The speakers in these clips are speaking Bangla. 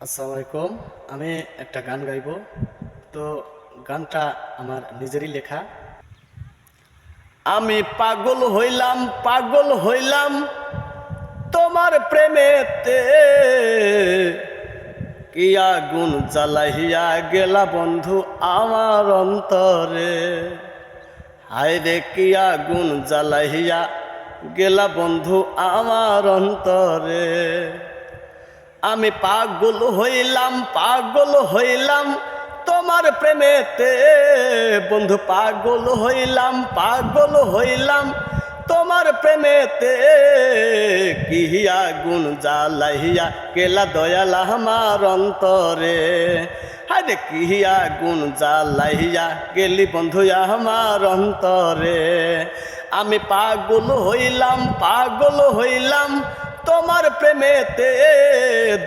আসসালামু আলাইকুম। আমি একটা গান গাইব। তো গানটা আমার নিজেরই লেখা। আমি পাগল হইলাম, পাগল হইলাম তোমার প্রেমেতে, কি আগুন জ্বালাইয়া গেলা বন্ধু আমার অন্তরে। হায় রে কি আগুন জ্বালাইয়া গেলা বন্ধু আমার অন্তরে। আমি পাগল হইলাম, পাগল হইলাম তোমার প্রেমেতে, বন্ধু পাগল হইলাম, পাগল হইলাম তোমার প্রেমেতে। কি আগুন জ্বালাইয়া গেলা দয়াল আমার অন্তরে। আরে কি আগুন জ্বালাইয়া গেলি বন্ধু আমার অন্তরে। আমি পাগল হইলাম, পাগল হইলাম তোমার প্রেমেতে,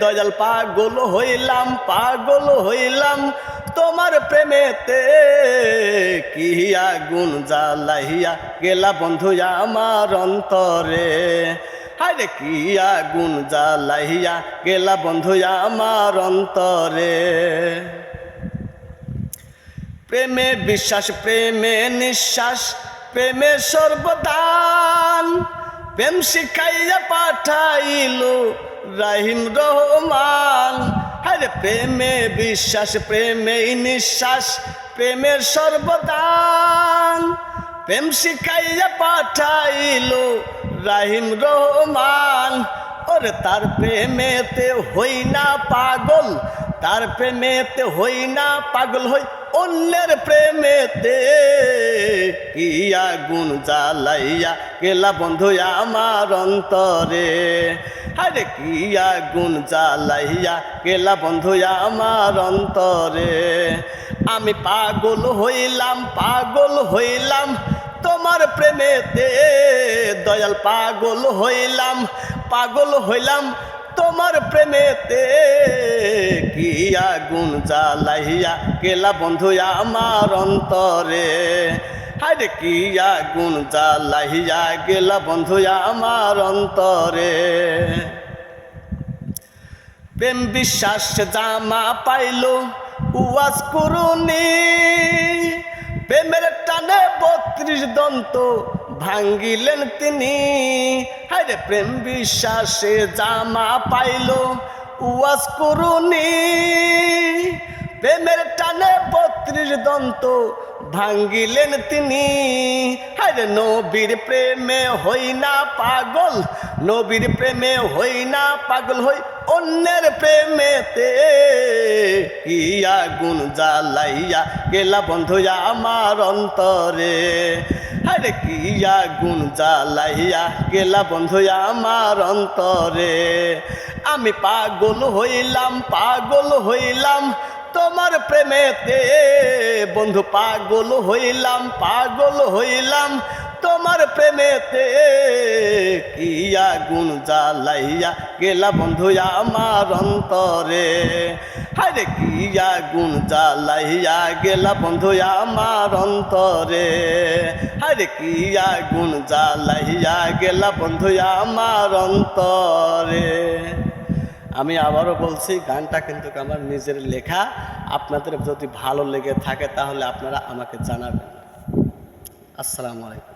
দয়াল পাগল হইলাম, পাগল হইলাম তোমার প্রেমেতে। কি আগুন জ্বালাইয়া গেলা বন্ধু আমার অন্তরে। হায়রে কি আগুন জ্বালাইয়া গেলা বন্ধু আমার অন্তরে। প্রেমে বিশ্বাস, প্রেমে নিঃশ্বাস, প্রেমে সর্বদান, প্রেম শিখাইয়া পাঠাইলো রাহিম রহমান। আরে প্রেমে বিশ্বাস, প্রেমে নিঃশ্বাস, প্রেমের সর্বদান, প্রেম শিখাইয়া পাঠাইলো রাহিম রহমান। ওরে তার প্রেমেতে হই না পাগল, তার প্রেমেতে হই না পাগল, হই অন্যের প্রেমেতে। কি আগুন জ্বালাইয়া গেলা বন্ধু আমার অন্তরে। আরে কি আগুন জ্বালাইয়া গেলা বন্ধু আমার অন্তরে। আমি পাগল হইলাম, পাগল হইলাম তোমার প্রেমেতে, দয়াল পাগল হইলাম, পাগল হইলাম তোমার প্রেমেতে। কি আগুন জ্বালাইয়া গেলা বন্ধু আমার অন্তরে। হায়রে কি আগুন জ্বালাইয়া গেলা বন্ধু আমার অন্তরে। প্রেম বিশ্বাস জামা পাইল উয়াজ করুনি, প্রেমের টানে 32 দন্ত ভাঙ্গিলেন তিনি। হায়রে প্রেম বিশ্বাসে জামা পাইল উয়াজ করুনি, প্রেমের টানে 32 দন্ত ভাঙ্গিলেন তিনি। হায়রে নবীর প্রেমে হই না পাগল, নবীর প্রেমে হই না পাগল, হই অন্যের প্রেমেতে। কি আগুন জ্বালাইয়া গেলা বন্ধু আমার অন্তরে। আরে কি আগুন জ্বালাইয়া গেলা বন্ধু আমার অন্তরে। আমি পাগল হইলাম, পাগল হইলাম তোমার প্রেমেতে, বন্ধু পাগল হইলাম, পাগল হইলাম তোমার প্রেমেতে। কি আগুন জ্বালাইয়া গেলা বন্ধু আমার অন্তরে। হায়রে কি আগুন জ্বালাইয়া গেলা বন্ধু আমার অন্তরে। হায়রে কি আগুন জ্বালাইয়া গেলা বন্ধু আমার অন্তরে। আমি আবারও বলছি, গানটা কিন্তু আমার নিজের লেখা। আপনাদের যদি ভালো লেগে থাকে তাহলে আপনারা আমাকে জানাবেন। আসসালামু আলাইকুম।